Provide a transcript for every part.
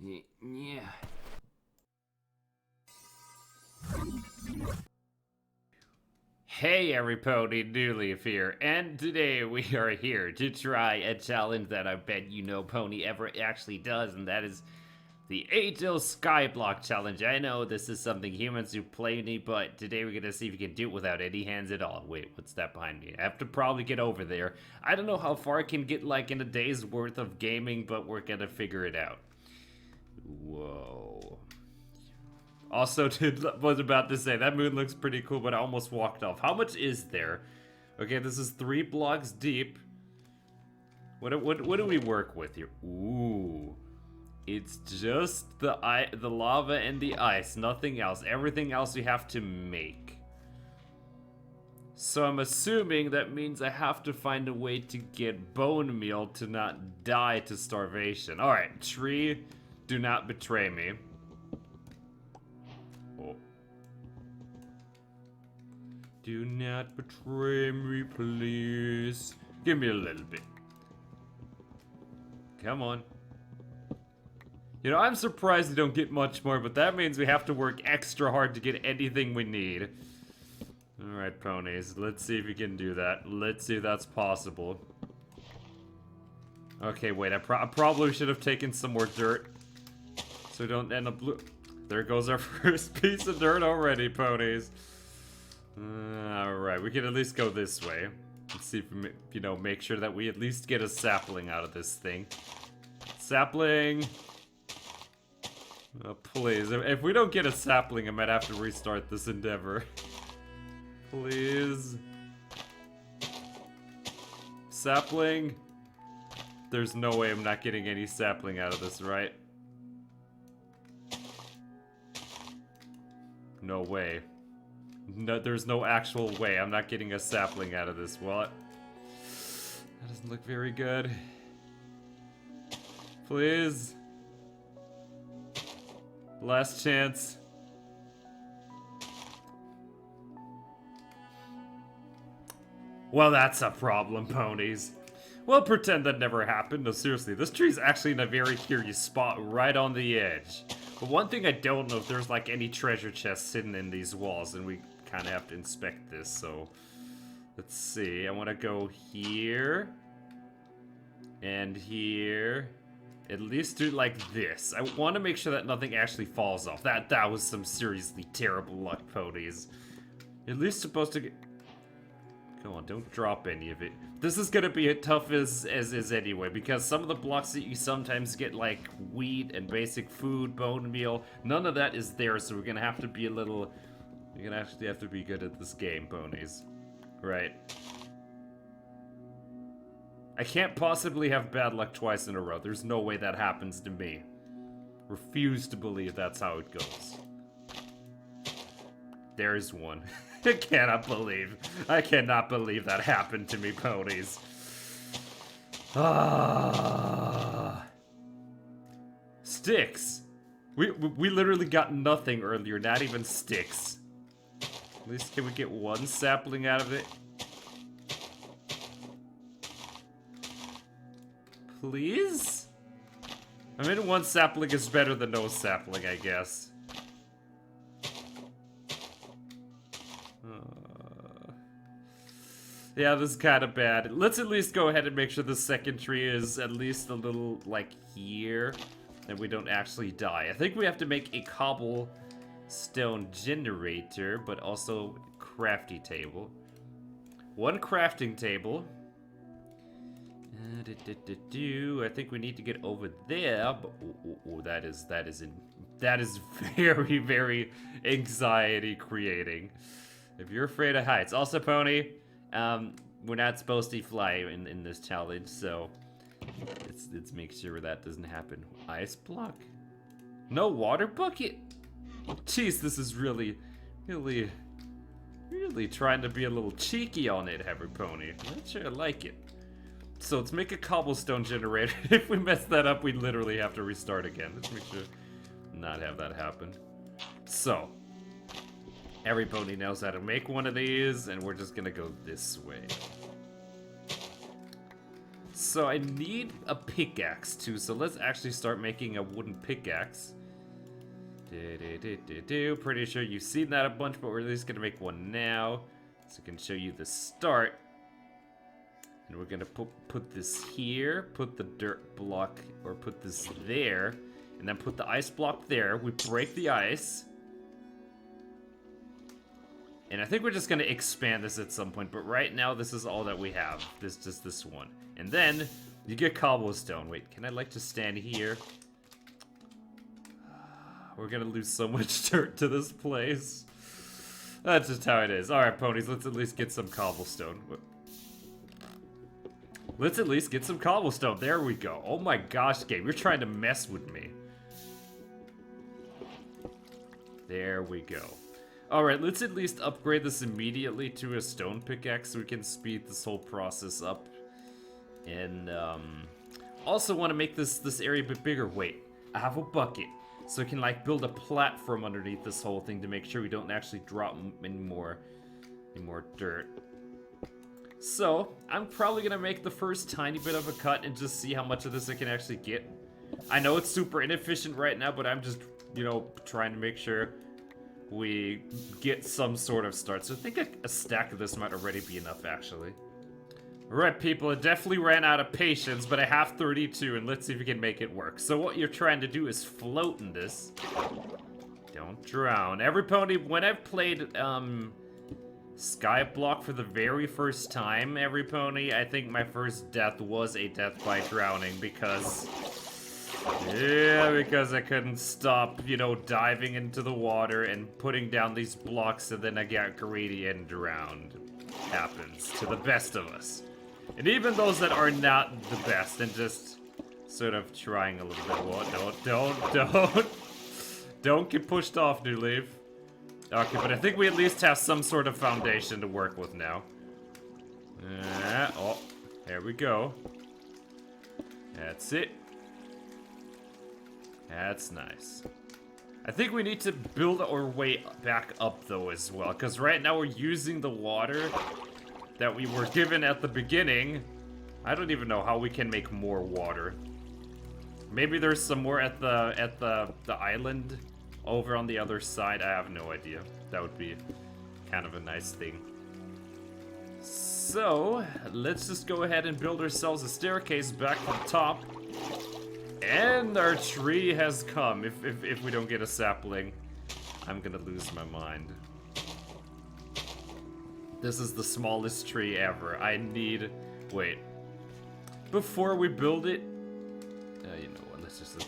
Yeah. Hey everybody, Newleaf here, and today we are here to try a challenge that I bet you no pony ever actually does, and that is the ATIL Skyblock challenge. I know this is something humans do plainly, but today we're gonna see if we can do it without any hands at all. Wait, what's that behind me? I have to probably get over there. I don't know how far I can get like in a day's worth of gaming, but we're gonna figure it out. Whoa. Also, was about to say, that moon looks pretty cool, but I almost walked off. How much is there? Okay, this is 3 blocks deep. What do we work with here? Ooh. It's just the lava and the ice, nothing else. Everything else we have to make. So I'm assuming that means I have to find a way to get bone meal to not die to starvation. Alright, tree, do not betray me. Oh. Do not betray me, please. Give me a little bit. Come on. You know, I'm surprised we don't get much more, but that means we have to work extra hard to get anything we need. Alright, ponies. Let's see if we can do that. Let's see if that's possible. Okay, wait. I probably should have taken some more dirt. So we don't end up... There goes our first piece of dirt already, ponies. Alright, we can at least go this way. Let's see if we, you know, make sure that we at least get a sapling out of this thing. Sapling! Oh, please. If we don't get a sapling, I might have to restart this endeavor. Please. Sapling? There's no way I'm not getting any sapling out of this, right? No way. No, there's no actual way. I'm not getting a sapling out of this. What? That doesn't look very good. Please. Last chance. Well, that's a problem, ponies. Well, pretend that never happened. No, seriously, this tree's actually in a very curious spot right on the edge. But one thing I don't know if there's like any treasure chests hidden in these walls, and we kind of have to inspect this, so... Let's see, I want to go here. And here. At least do like this. I want to make sure that nothing actually falls off. That was some seriously terrible luck, ponies. At least supposed to get... Come on, don't drop any of it. This is gonna be as tough as is anyway, because some of the blocks that you sometimes get, like wheat and basic food, bone meal, none of that is there, so we're gonna have to be a little... We're gonna actually have to be good at this game, ponies. Right. I can't possibly have bad luck twice in a row. There's no way that happens to me. Refuse to believe that's how it goes. There's one. I cannot believe that happened to me, ponies. Ah. Sticks. We literally got nothing earlier, not even sticks. At least can we get one sapling out of it? Please? I mean, one sapling is better than no sapling, I guess. Yeah, this is kind of bad. Let's at least go ahead and make sure the second tree is at least a little, like, here. And we don't actually die. I think we have to make a cobblestone generator, but also crafty table. One crafting table. I think we need to get over there, but that is very, very anxiety creating. If you're afraid of heights. Also, pony, we're not supposed to fly in this challenge, so let's make sure that doesn't happen. Ice block? No water bucket? Jeez, this is really trying to be a little cheeky on it, Heavy Pony. I'm not sure I like it. So let's make a cobblestone generator. If we mess that up, we literally have to restart again. Let's make sure not have that happen. So, every pony knows how to make one of these, and we're just gonna go this way. So I need a pickaxe too, so let's actually start making a wooden pickaxe. Pretty sure you've seen that a bunch, but we're at least gonna make one now. So I can show you the start. And we're gonna put this here, put the dirt block, or put this there, and then put the ice block there. We break the ice. And I think we're just gonna expand this at some point, but right now this is all that we have. Just this one. And then you get cobblestone. Wait, can I like just stand here? We're gonna lose so much dirt to this place. That's just how it is. Alright, ponies, let's at least get some cobblestone. Let's at least get some cobblestone. There we go. Oh my gosh, game, you're trying to mess with me. There we go. Alright, let's at least upgrade this immediately to a stone pickaxe so we can speed this whole process up. And, also want to make this area a bit bigger. Wait, I have a bucket. So we can, like, build a platform underneath this whole thing to make sure we don't actually drop any more dirt. So, I'm probably gonna make the first tiny bit of a cut and just see how much of this I can actually get. I know it's super inefficient right now, but I'm just, you know, trying to make sure we get some sort of start. So I think a stack of this might already be enough, actually. Alright, people, I definitely ran out of patience, but I have 32, and let's see if we can make it work. So what you're trying to do is float in this. Don't drown. Every pony, when I've played, Skyblock for the very first time, every pony, I think my first death was a death by drowning, because... Yeah, because I couldn't stop, you know, diving into the water and putting down these blocks, and then I got greedy and drowned. Happens to the best of us. And even those that are not the best and just sort of trying a little bit. What? Don't get pushed off, New Leaf. Okay, but I think we at least have some sort of foundation to work with now. Oh, there we go. That's it. That's nice. I think we need to build our way back up, though, as well. Because right now we're using the water that we were given at the beginning. I don't even know how we can make more water. Maybe there's some more at the island over on the other side. I have no idea. That would be kind of a nice thing. So, let's just go ahead and build ourselves a staircase back to the top. And our tree has come. If we don't get a sapling, I'm gonna lose my mind. This is the smallest tree ever. I need... Wait. Before we build it... you know what, let's just...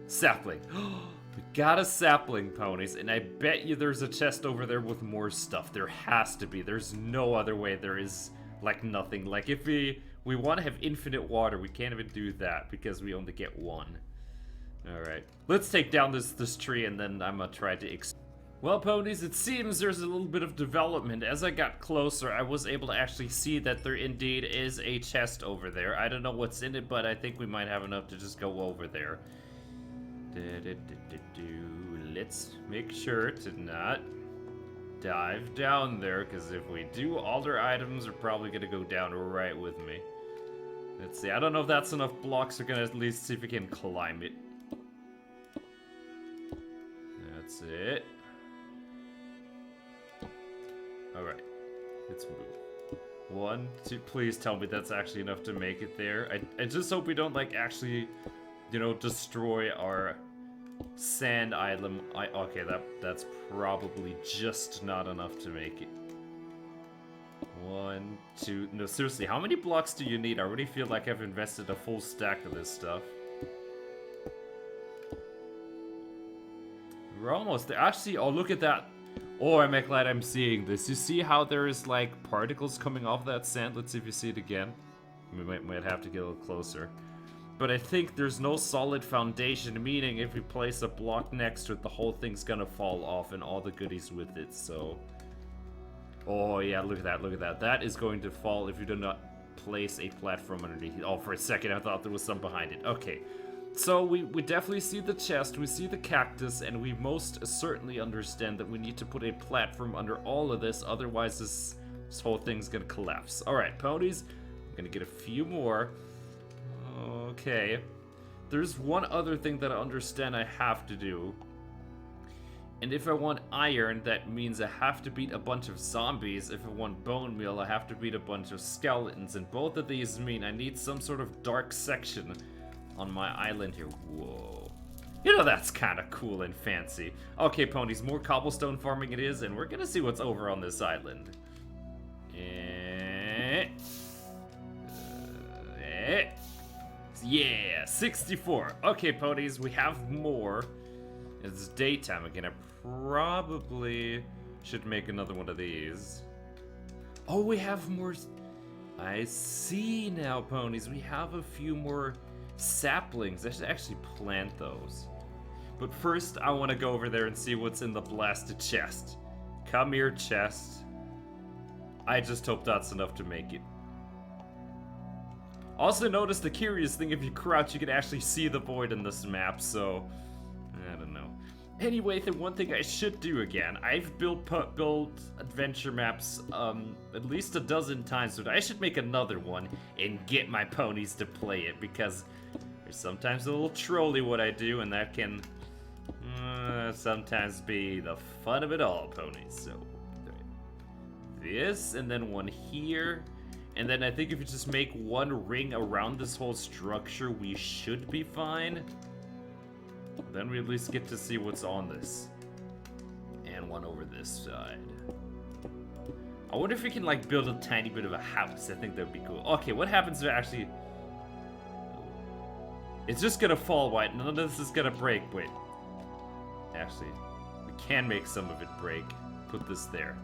Sapling. We got a sapling, ponies, and I bet you there's a chest over there with more stuff. There has to be. There's no other way. There is, like, nothing. Like, if we want to have infinite water, we can't even do that because we only get one. Alright. Let's take down this tree, and then I'm gonna try to... Well, ponies, it seems there's a little bit of development. As I got closer, I was able to actually see that there indeed is a chest over there. I don't know what's in it, but I think we might have enough to just go over there. Let's make sure to not dive down there, because if we do, all their items are probably going to go down right with me. Let's see, I don't know if that's enough blocks. We're going to at least see if we can climb it. That's it. Alright, let's move. 1, 2, please tell me that's actually enough to make it there. I just hope we don't, like, actually, you know, destroy our sand island. Okay, that's probably just not enough to make it. 1, 2, no, seriously, how many blocks do you need? I already feel like I've invested a full stack of this stuff. We're almost there. Actually, oh, look at that. Oh, I'm glad I'm seeing this. You see how there's, like, particles coming off that sand? Let's see if you see it again. We might have to get a little closer. But I think there's no solid foundation, meaning if we place a block next to it, the whole thing's gonna fall off and all the goodies with it, so... Oh, yeah, look at that, look at that. That is going to fall if you do not place a platform underneath it. Oh, for a second, I thought there was some behind it. Okay. So we definitely see the chest, we see the cactus, and we most certainly understand that we need to put a platform under all of this, otherwise this whole thing's gonna collapse. Alright, ponies, I'm gonna get a few more. Okay. There's one other thing that I understand I have to do. And if I want iron, that means I have to beat a bunch of zombies. If I want bone meal, I have to beat a bunch of skeletons. And both of these mean I need some sort of dark section on my island here. Whoa. You know, that's kind of cool and fancy. Okay, ponies, more cobblestone farming it is, and we're gonna see what's over on this island. Yeah, 64. Okay, ponies, we have more. It's daytime again. I probably should make another one of these. Oh, we have more. I see now, ponies. We have a few more saplings. I should actually plant those. But first, I want to go over there and see what's in the blasted chest. Come here, chest. I just hope that's enough to make it. Also notice the curious thing, if you crouch, you can actually see the void in this map, so I don't know. Anyway, the one thing I should do again, I've built adventure maps at least a dozen times, but I should make another one and get my ponies to play it, because there's sometimes a little trolly what I do, and that can sometimes be the fun of it all, ponies. So this, and then one here. And then I think if you just make one ring around this whole structure, we should be fine. Then we at least get to see what's on this. And one over this side. I wonder if we can like build a tiny bit of a house. I think that would be cool. Okay, what happens if actually... It's just gonna fall white. None of this is gonna break. Wait. Actually, we can make some of it break. Put this there.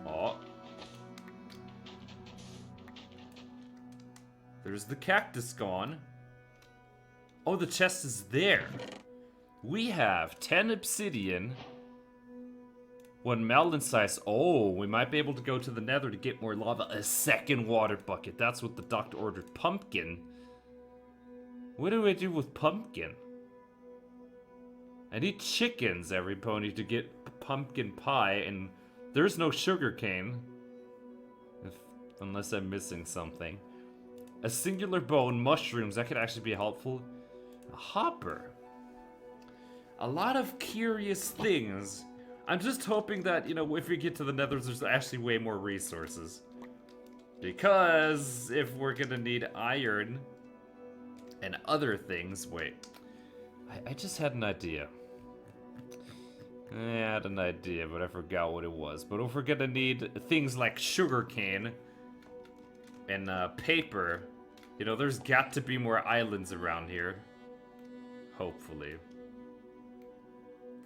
Oh. There's the cactus gone. Oh, the chest is there. We have 10 obsidian. 1 melon size. Oh, we might be able to go to the nether to get more lava. A second water bucket. That's what the doctor ordered. Pumpkin. What do I do with pumpkin? I need chickens, every pony, to get pumpkin pie, and there's no sugar cane. Unless I'm missing something. A singular bone, mushrooms, that could actually be helpful. A hopper. A lot of curious things. I'm just hoping that, you know, if we get to the nether, there's actually way more resources. Because if we're gonna need iron and other things, wait. I just had an idea. I had an idea, but I forgot what it was. But if we're gonna need things like sugarcane and paper, you know, there's got to be more islands around here. Hopefully.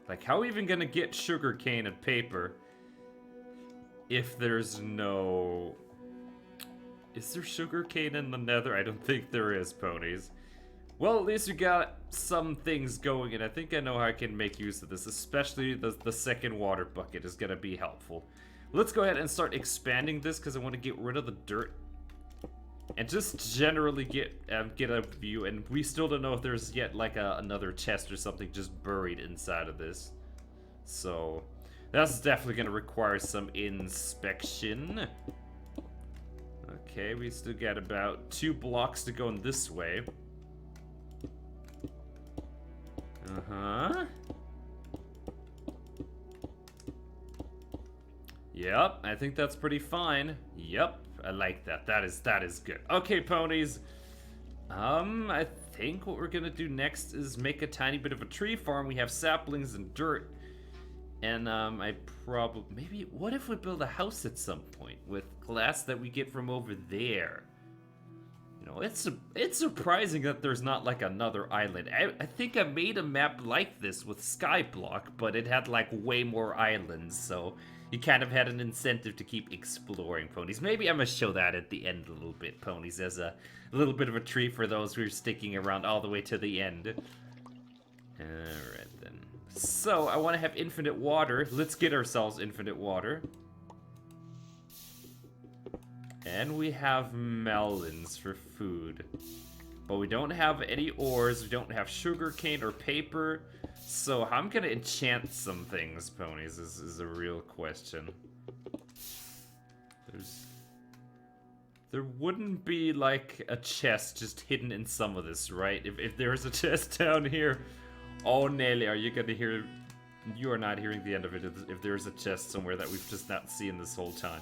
Like, how are we even gonna get sugarcane and paper if there's no... Is there sugarcane in the nether? I don't think there is, ponies. Well, at least we got some things going, and I think I know how I can make use of this, especially the second water bucket is gonna be helpful. Let's go ahead and start expanding this, because I want to get rid of the dirt. And just generally get a view, and we still don't know if there's yet like another chest or something just buried inside of this. So, that's definitely gonna require some inspection. Okay, we still got about 2 blocks to go in this way. Uh-huh. Yep, I think that's pretty fine. Yep, I like that. That is good. Okay, ponies. I think what we're gonna do next is make a tiny bit of a tree farm. We have saplings and dirt. And I probably maybe what if we build a house at some point with glass that we get from over there? You know, it's surprising that there's not like another island. I think I made a map like this with Skyblock, but it had like way more islands, so you kind of had an incentive to keep exploring, ponies. Maybe I'm gonna show that at the end a little bit, ponies, as a little bit of a treat for those who are sticking around all the way to the end. Alright then. So, I want to have infinite water. Let's get ourselves infinite water. And we have melons for food. But we don't have any ores, we don't have sugarcane or paper. So I'm gonna enchant some things, ponies, is a real question. There wouldn't be like a chest just hidden in some of this, right? If there's a chest down here, oh Nelly, are you gonna hear? You are not hearing the end of it if there's a chest somewhere that we've just not seen this whole time.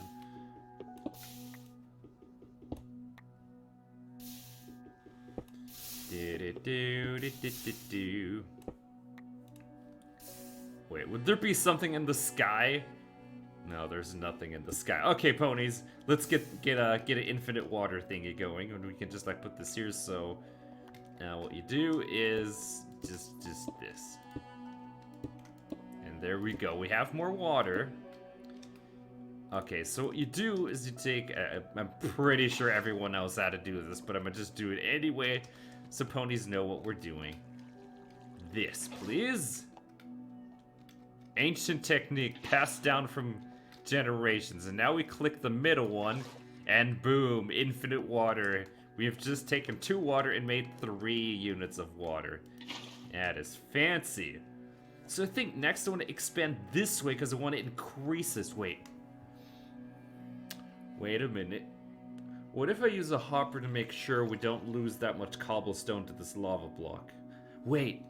Wait, would there be something in the sky? No, there's nothing in the sky. Okay, ponies, let's get an infinite water thingy going, and we can just like put this here. So now what you do is just this, and there we go. We have more water. Okay, so what you do is you take. I'm pretty sure everyone knows how to do this, but I'm gonna just do it anyway, so ponies know what we're doing. This, please. Ancient technique passed down from generations, and now we click the middle one, and boom, infinite water. We have just taken 2 water and made 3 units of water. That is fancy. So I think next I want to expand this way because I want to increase this. Wait a minute. What if I use a hopper to make sure we don't lose that much cobblestone to this lava block? Wait.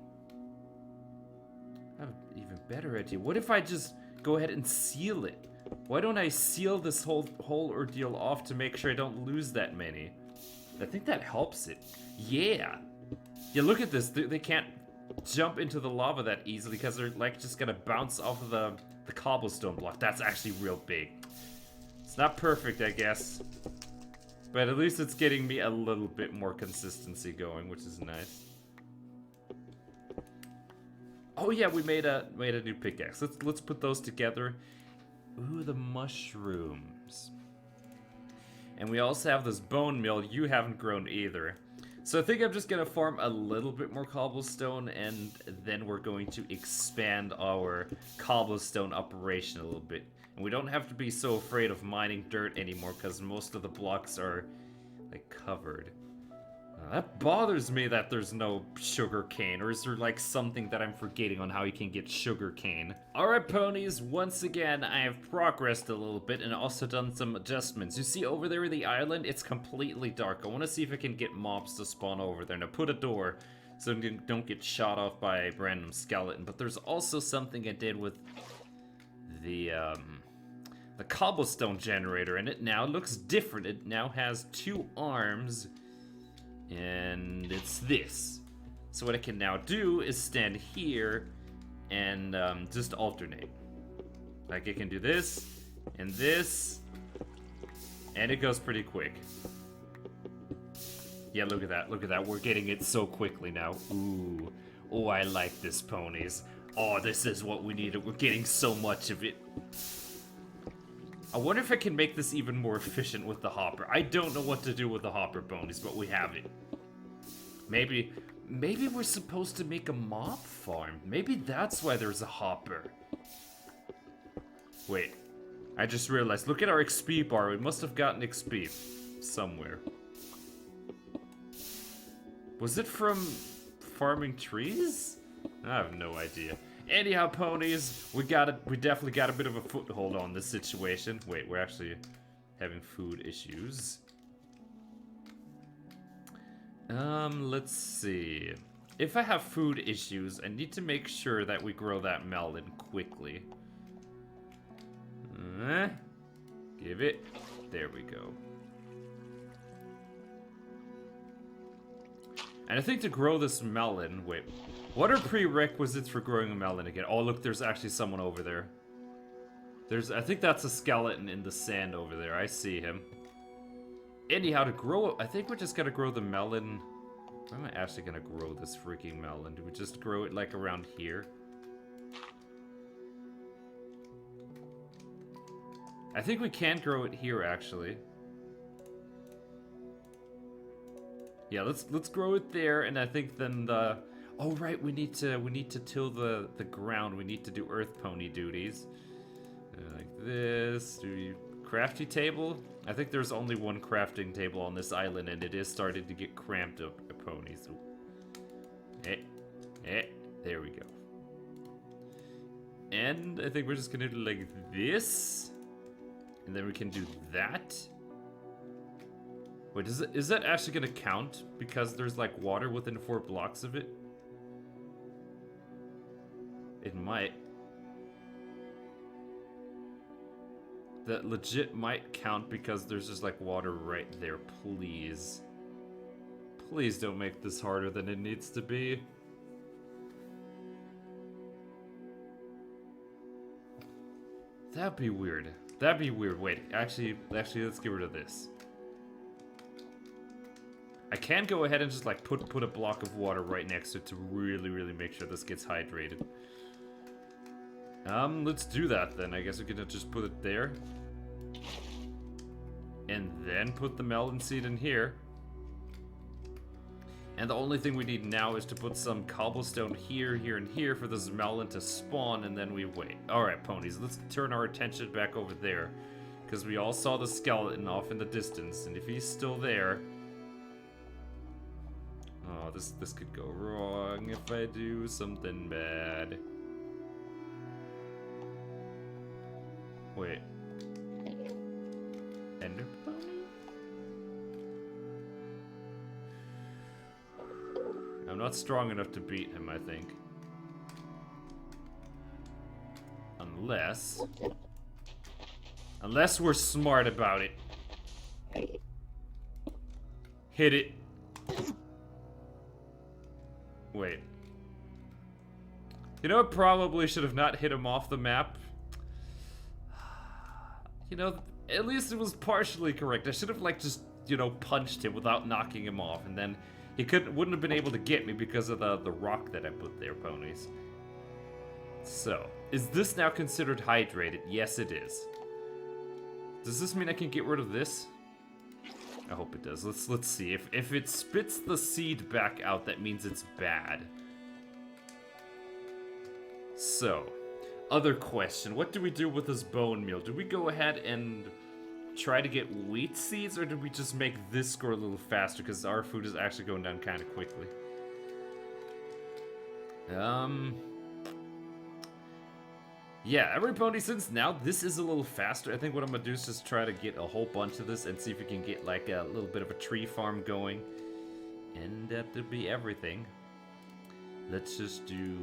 I have an even better idea. What if I just go ahead and seal it? Why don't I seal this whole ordeal off to make sure I don't lose that many? I think that helps it. Yeah. Yeah, look at this. They can't jump into the lava that easily because they're like just gonna bounce off of the cobblestone block. That's actually real big. It's not perfect, I guess. But at least it's getting me a little bit more consistency going, which is nice. Oh yeah, we made a new pickaxe. Let's put those together. Ooh, the mushrooms. And we also have this bone meal. You haven't grown either. So I think I'm just gonna farm a little bit more cobblestone, and then we're going to expand our cobblestone operation a little bit. And we don't have to be so afraid of mining dirt anymore because most of the blocks are like covered. That bothers me that there's no sugar cane, or is there like something that I'm forgetting on how you can get sugar cane? Alright ponies, once again I have progressed a little bit and also done some adjustments. You see over there in the island, it's completely dark. I want to see if I can get mobs to spawn over there. Now put a door so you don't get shot off by a random skeleton. But there's also something I did with the cobblestone generator, and it now looks different. It now has 2 arms. And it's this. So what I can now do is stand here and just alternate. Like I can do this and this, and it goes pretty quick. Yeah, look at that. Look at that. We're getting it so quickly now. Ooh. Oh, I like this, ponies. Oh, this is what we needed. We're getting so much of it. I wonder if I can make this even more efficient with the hopper. I don't know what to do with the hopper, ponies, but we have it. Maybe we're supposed to make a mob farm. Maybe that's why there's a hopper. Wait, I just realized. Look at our XP bar. We must have gotten XP somewhere. Was it from farming trees? I have no idea. Anyhow, ponies, we definitely got a bit of a foothold on this situation. Wait, we're actually having food issues. Let's see. If I have food issues, I need to make sure that we grow that melon quickly. Give it. There we go. And I think to grow this melon, wait. What are prerequisites for growing a melon again? Oh, look, there's actually someone over there. I think that's a skeleton in the sand over there. I see him. Anyhow, to grow, I think we're just gonna grow the melon. Where am I actually gonna grow this freaking melon? Do we just grow it like around here? I think we can grow it here actually. Yeah, let's grow it there, and I think then the. Oh right, we need to till the ground. We need to do earth pony duties. Like this. Crafty table? I think there's only one crafting table on this island, and it is starting to get cramped up ponies. Ooh. There we go. And I think we're just gonna do like this. And then we can do that. Wait, is that actually gonna count? Because there's like water within 4 blocks of it? It might. That legit might count because there's just like water right there, please. Please don't make this harder than it needs to be. That'd be weird. That'd be weird. Wait, actually, let's get rid of this. I can go ahead and just like put a block of water right next to it to really make sure this gets hydrated. Let's do that then. I guess we're gonna just put it there. And then put the melon seed in here. And the only thing we need now is to put some cobblestone here, here, and here for this melon to spawn, and then we wait. Alright, ponies, let's turn our attention back over there. Because we all saw the skeleton off in the distance, and if he's still there... Oh, this could go wrong if I do something bad. Wait. Ender pony? I'm not strong enough to beat him, I think. Unless we're smart about it. Hit it. Wait. You know, I probably should have not hit him off the map. You know, at least it was partially correct. I should have, like, just, you know, punched him without knocking him off, and then he wouldn't have been able to get me because of the rock that I put there, ponies. So, is this now considered hydrated? Yes, it is. Does this mean I can get rid of this? I hope it does. Let's see. If it spits the seed back out, that means it's bad. So, other question. What do we do with this bone meal? Do we go ahead and try to get wheat seeds, or do we just make this grow a little faster? Because our food is actually going down kind of quickly. Yeah, every pony, since now this is a little faster, I think what I'm gonna do is just try to get a whole bunch of this and see if we can get like a little bit of a tree farm going. And that'll be everything. Let's just do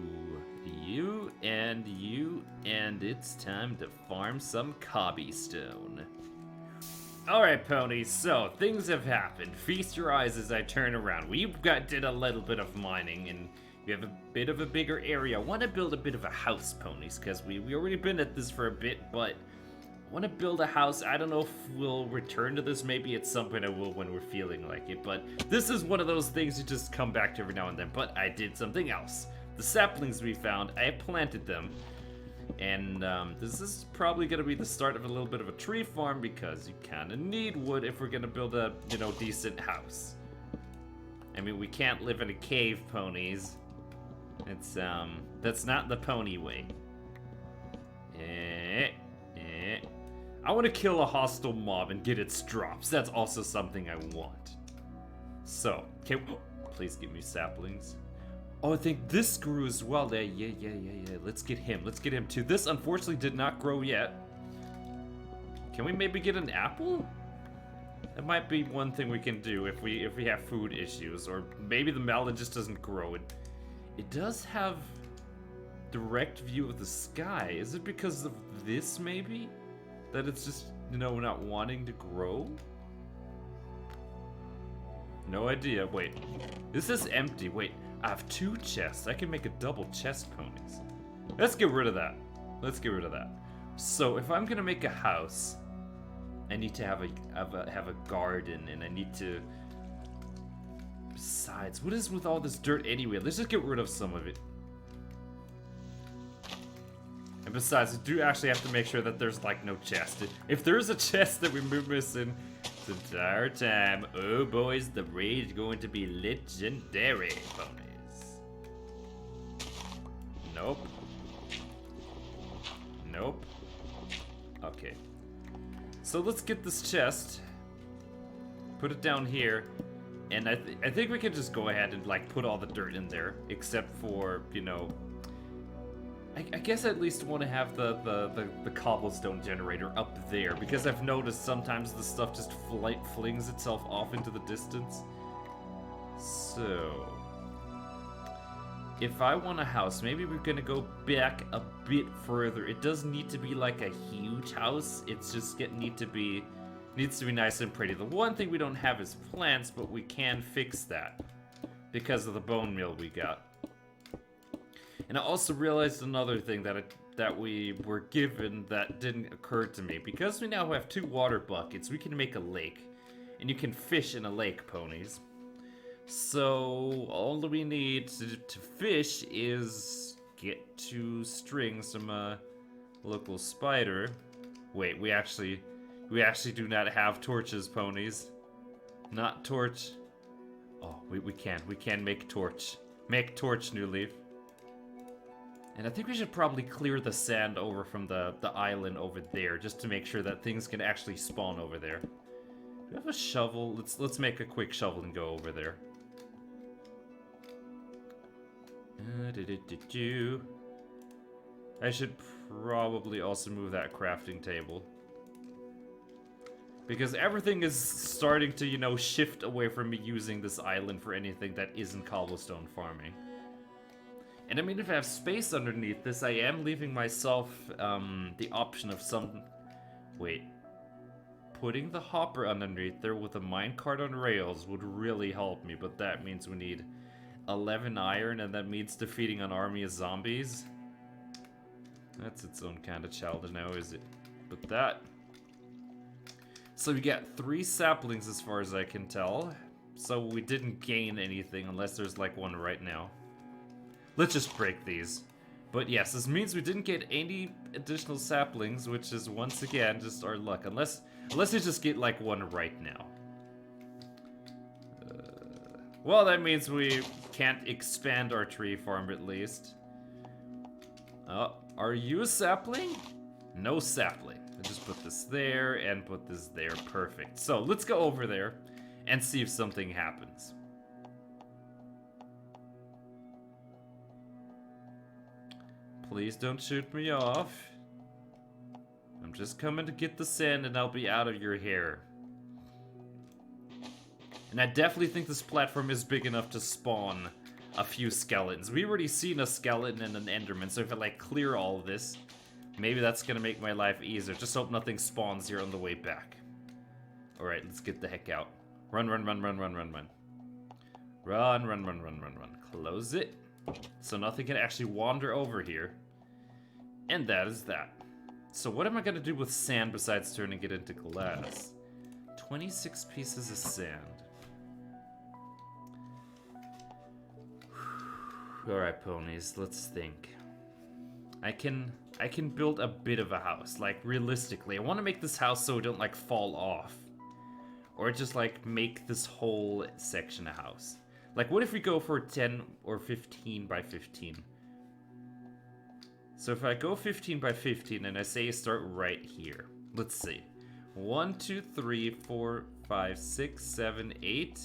you, and it's time to farm some cobblestone. Alright, ponies, so things have happened. Feast your eyes as I turn around. We did a little bit of mining, and we have a bit of a bigger area. I want to build a bit of a house, ponies, because we already been at this for a bit, but I want to build a house. I don't know if we'll return to this. Maybe at some point I will when we're feeling like it, but this is one of those things you just come back to every now and then. But I did something else. The saplings we found, I planted them. And this is probably going to be the start of a little bit of a tree farm because you kind of need wood if we're going to build a, you know, decent house. I mean, we can't live in a cave, ponies. It's, that's not the pony way. I want to kill a hostile mob and get its drops. That's also something I want. So, okay, please give me saplings. Oh, I think this grew as well there. Yeah. Let's get him. Let's get him too. This unfortunately did not grow yet. Can we maybe get an apple? That might be one thing we can do if we have food issues, or maybe the melon just doesn't grow. It does have direct view of the sky. Is it because of this maybe? That it's just, you know, not wanting to grow? No idea. Wait. This is empty. Wait. I have 2 chests. I can make a double chest, ponies. Let's get rid of that. Let's get rid of that. So if I'm gonna make a house, I need to have a garden, and I need to. Besides, what is with all this dirt anyway? Let's just get rid of some of it. And besides, we do actually have to make sure that there's like no chest. If there is a chest that we're missing the entire time, oh boys, the raid is going to be legendary, ponies. Nope. Nope. Okay. So let's get this chest, put it down here, And I think we can just go ahead and like put all the dirt in there, except for, you know, I guess I at least want to have the cobblestone generator up there, because I've noticed sometimes the stuff just flings itself off into the distance. So, if I want a house, maybe we're gonna go back a bit further. It doesn't need to be like a huge house. It's just needs to be nice and pretty. The one thing we don't have is plants, but we can fix that because of the bone meal we got. And I also realized another thing that we were given that didn't occur to me. Because we now have 2 water buckets, we can make a lake. And you can fish in a lake, ponies. So, all that we need to fish is get to string some local spider. Wait, we actually do not have torches, ponies. Not torch. Oh, we can make torch. Make torch, New Leaf. And I think we should probably clear the sand over from the island over there, just to make sure that things can actually spawn over there. Do we have a shovel? Let's make a quick shovel and go over there. I should probably also move that crafting table. Because everything is starting to, you know, shift away from me using this island for anything that isn't cobblestone farming. And I mean, if I have space underneath this, I am leaving myself the option of Wait. Putting the hopper underneath there with a minecart on rails would really help me, but that means we need 11 iron, and that means defeating an army of zombies. That's its own kind of challenge now, is it? But that... So we got 3 saplings as far as I can tell. So we didn't gain anything unless there's like one right now. Let's just break these. But yes, this means we didn't get any additional saplings, which is once again just our luck. Unless we just get like one right now. Well, that means we can't expand our tree farm at least. Are you a sapling? No sapling. I just put this there and put this there. Perfect. So let's go over there and see if something happens. Please don't shoot me off. I'm just coming to get the sand and I'll be out of your hair. And I definitely think this platform is big enough to spawn a few skeletons. We already seen a skeleton and an enderman, so if I like clear all of this, maybe that's gonna make my life easier. Just hope nothing spawns here on the way back. Alright, let's get the heck out. Run, run, run, run, run, run, run. Run, run, run, run, run, run. Close it. So nothing can actually wander over here. And that is that. So what am I gonna do with sand besides turning it into glass? 26 pieces of sand. Alright, ponies, let's think. I can build a bit of a house, like realistically. I want to make this house so it don't like fall off. Or just like make this whole section a house. Like what if we go for 10 or 15 by 15? So if I go 15 by 15 and I say start right here. Let's see. 1, 2, 3, 4, 5, 6, 7, 8.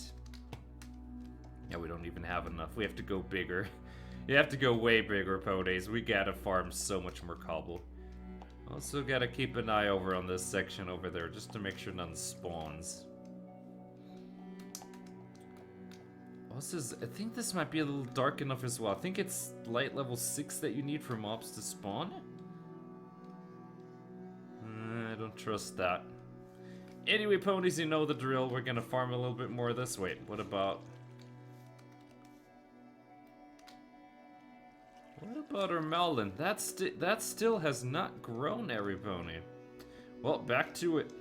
Yeah, we don't even have enough. We have to go bigger. You have to go way bigger, ponies. We gotta farm so much more cobble. Also gotta keep an eye over on this section over there just to make sure none spawns. Also, I think this might be a little dark enough as well. I think it's light level 6 that you need for mobs to spawn. I don't trust that. Anyway, ponies, you know the drill. We're gonna farm a little bit more this way. What about our melon? That still has not grown, every pony. Well, back to it.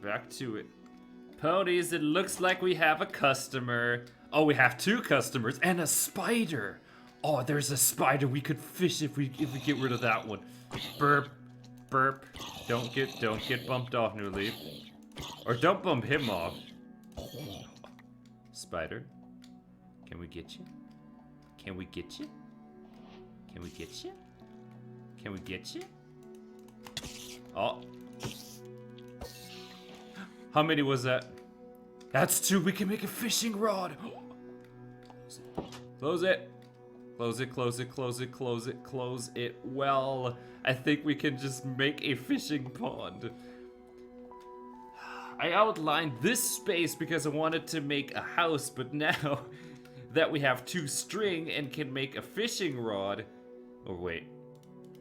Back to it. Ponies, it looks like we have a customer. Oh, we have 2 customers and a spider. Oh, there's a spider. We could fish if we get rid of that one. Burp, burp. Don't get bumped off, New Leaf. Or don't bump him off. Spider, can we get you? Can we get you? Can we get you? Can we get you? Oh. How many was that? That's 2. We can make a fishing rod. Close it. Close it, close it, close it, close it, close it. Well, I think we can just make a fishing pond. I outlined this space because I wanted to make a house, but now that we have 2 string and can make a fishing rod. Oh wait,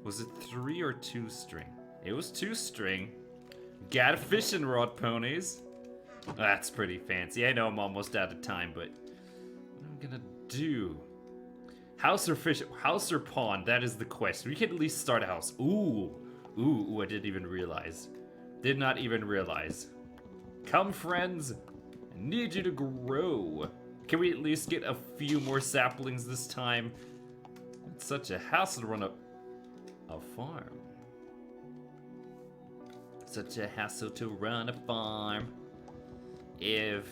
was it 3 or 2 string? It was 2 string. Got a fishing rod, ponies. That's pretty fancy. I know I'm almost out of time, but what am I gonna do? House or pond? That is the question. We can at least start a house. Ooh, I didn't even realize. Did not even realize. Come, friends. I need you to grow. Can we at least get a few more saplings this time? It's such a hassle to run a farm. Such a hassle to run a farm if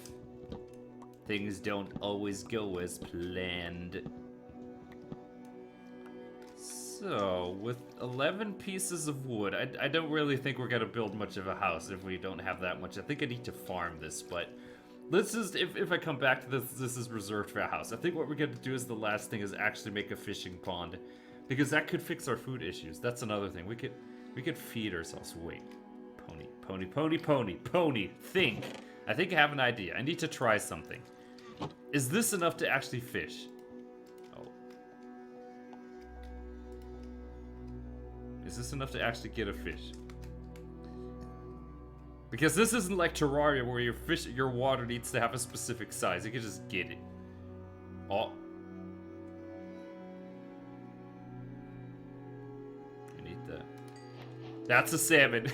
things don't always go as planned. So, with 11 pieces of wood, I don't really think we're gonna build much of a house if we don't have that much. I think I need to farm this, but let's just, if I come back to this, this is reserved for a house. I think what we're gonna do is the last thing is actually make a fishing pond, because that could fix our food issues. That's another thing. We could feed ourselves. Wait, pony, think. I think I have an idea. I need to try something. Is this enough to actually fish? Is this enough to actually get a fish? Because this isn't like Terraria where your water needs to have a specific size. You can just get it. Oh. I need that. That's a salmon.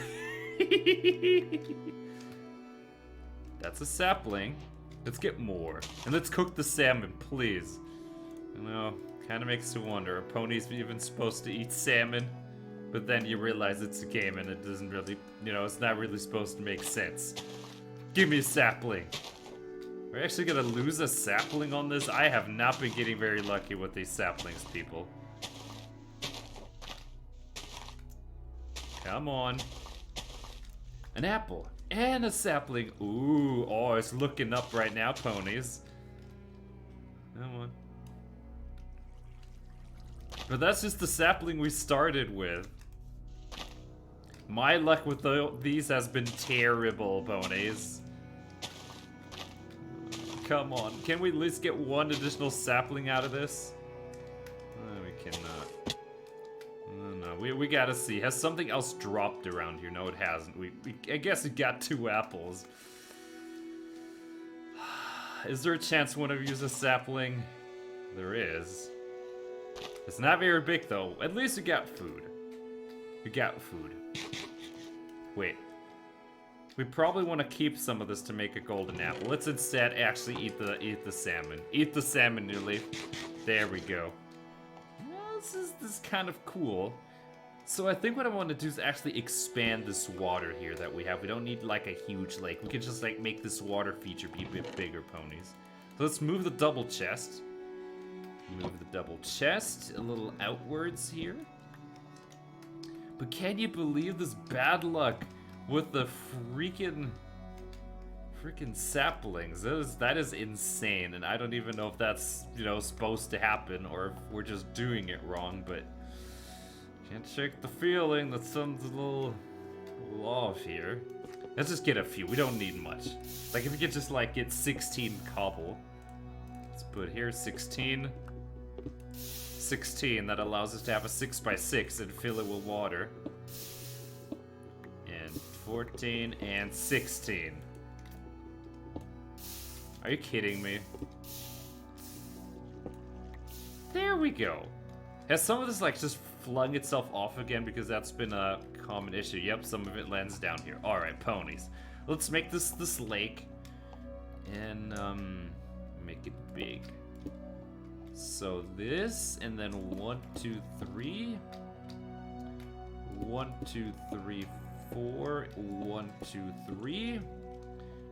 That's a sapling. Let's get more. And let's cook the salmon, please. You know, kind of makes you wonder. Are ponies even supposed to eat salmon? But then you realize it's a game and it doesn't really, you know, it's not really supposed to make sense. Give me a sapling. We're actually gonna lose a sapling on this? I have not been getting very lucky with these saplings, people. Come on. An apple and a sapling. Ooh, oh, it's looking up right now, ponies. Come on. But that's just the sapling we started with. My luck with these has been terrible, ponies. Come on, can we at least get 1 additional sapling out of this? We cannot. No, we gotta see. Has something else dropped around here? No, it hasn't. I guess it got 2 apples. Is there a chance one of you use a sapling? There is. It's not very big though. At least we got food. We got food. Wait. We probably want to keep some of this to make a golden apple. Let's instead actually eat the salmon. Eat the salmon, New Leaf. There we go. Well, this is kind of cool. So I think what I want to do is actually expand this water here that we have. We don't need like a huge lake. We can just like make this water feature be a bit bigger, ponies. So let's move the double chest. Move the double chest a little outwards here. But can you believe this bad luck with the freaking saplings? That is insane, and I don't even know if that's, you know, supposed to happen or if we're just doing it wrong, but can't shake the feeling that something's a little off here. Let's just get a few. We don't need much. Like if we could just like get 16 cobble. Let's put here 16. 16, that allows us to have a 6x6 and fill it with water. And 14 and 16. Are you kidding me? There we go. Has some of this like just flung itself off again because that's been a common issue? Yep, some of it lands down here. Alright, ponies. Let's make this lake and make it big. So this, and then 1, 2, 3. 1, 2, 3, 4. 1, 2, 3.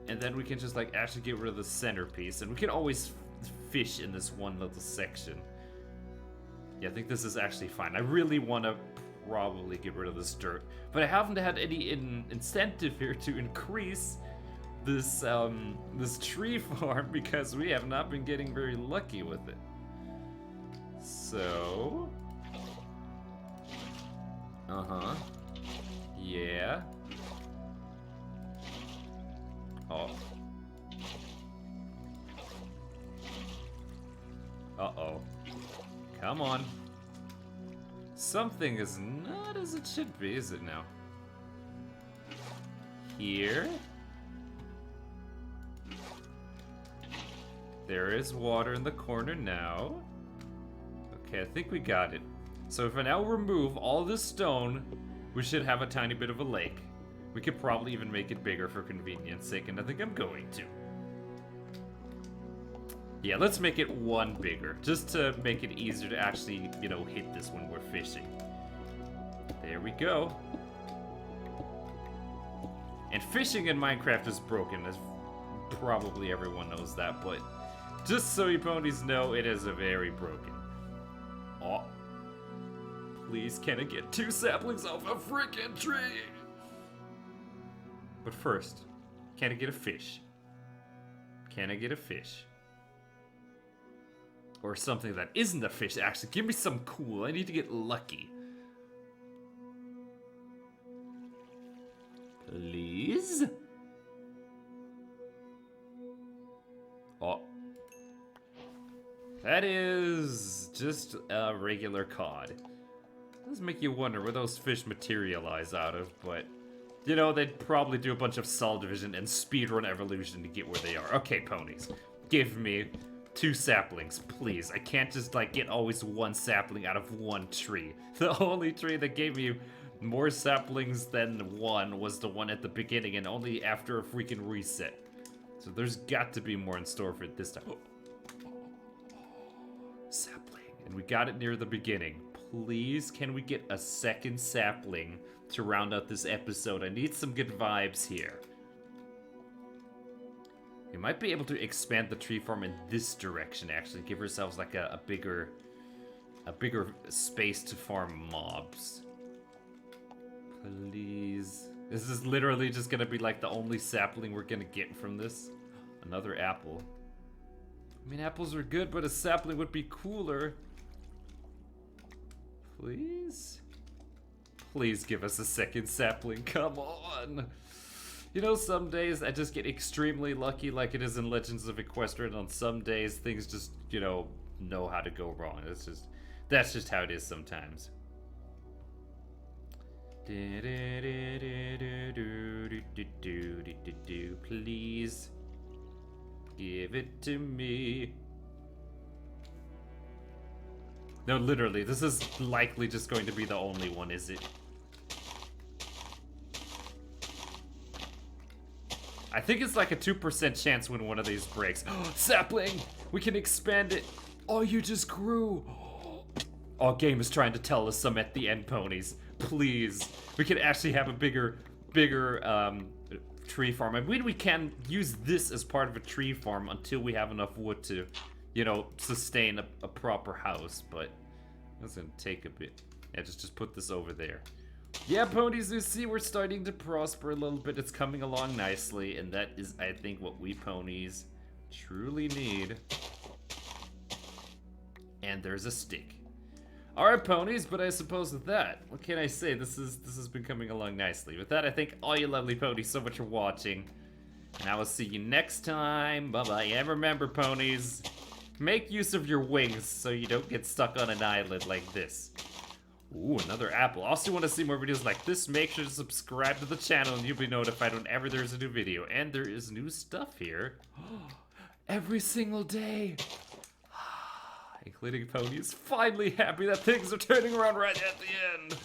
And then we can just like actually get rid of the centerpiece, and we can always fish in this one little section. Yeah, I think this is actually fine. I really want to probably get rid of this dirt, but I haven't had any incentive here to increase this tree farm because we have not been getting very lucky with it. So, yeah. Oh. Uh-oh. Come on. Something is not as it should be, is it now? Here. There is water in the corner now. Okay, I think we got it. So if I now remove all this stone, we should have a tiny bit of a lake. We could probably even make it bigger for convenience sake, and I think I'm going to. Yeah, let's make it one bigger, just to make it easier to actually, you know, hit this when we're fishing. There we go. And fishing in Minecraft is broken, as probably everyone knows that, but just so you ponies know, it is a very broken. Oh. Please, can I get 2 saplings off a freaking tree? But first, can I get a fish? Can I get a fish? Or something that isn't a fish, actually. Give me some cool. I need to get lucky. Please? Oh. That is just a regular cod. Does make you wonder where those fish materialize out of, but you know, they'd probably do a bunch of Sol Division and speedrun evolution to get where they are. Okay, ponies, give me 2 saplings, please. I can't just like get always 1 sapling out of 1 tree. The only tree that gave me more saplings than 1 was the one at the beginning, and only after a freaking reset. So there's got to be more in store for it this time. Oh. Sapling, and we got it near the beginning. Please, can we get a 2nd sapling to round out this episode? I need some good vibes here. We might be able to expand the tree farm in this direction, actually. Give ourselves like a bigger space to farm mobs. Please. This is literally just gonna be like the only sapling we're gonna get from this. Another apple. I mean, apples are good, but a sapling would be cooler. Please? Please give us a 2nd sapling, come on! You know, some days I just get extremely lucky like it is in Legends of Equestria, and on some days things just, you know how to go wrong. That's just how it is sometimes. Please give it to me. No, literally, this is likely just going to be the only one, is it? I think it's like a 2% chance when one of these breaks. Sapling! We can expand it! Oh, you just grew! Oh, game is trying to tell us some at the end, ponies. Please. We can actually have a bigger tree farm. I mean, we can use this as part of a tree farm until we have enough wood to, you know, sustain a proper house, but that's gonna take a bit. Yeah, just put this over there. Yeah, ponies, you see we're starting to prosper a little bit. It's coming along nicely, and that is, I think, what we ponies truly need. And there's a stick. Alright, ponies, but I suppose with that, what can I say? This has been coming along nicely. With that, I thank all you lovely ponies so much for watching. And I will see you next time. Bye-bye. And remember, ponies, make use of your wings so you don't get stuck on an island like this. Ooh, another apple. Also, want to see more videos like this, make sure to subscribe to the channel and you'll be notified whenever there's a new video. And there is new stuff here. Every single day. Including ponies finally happy that things are turning around right at the end.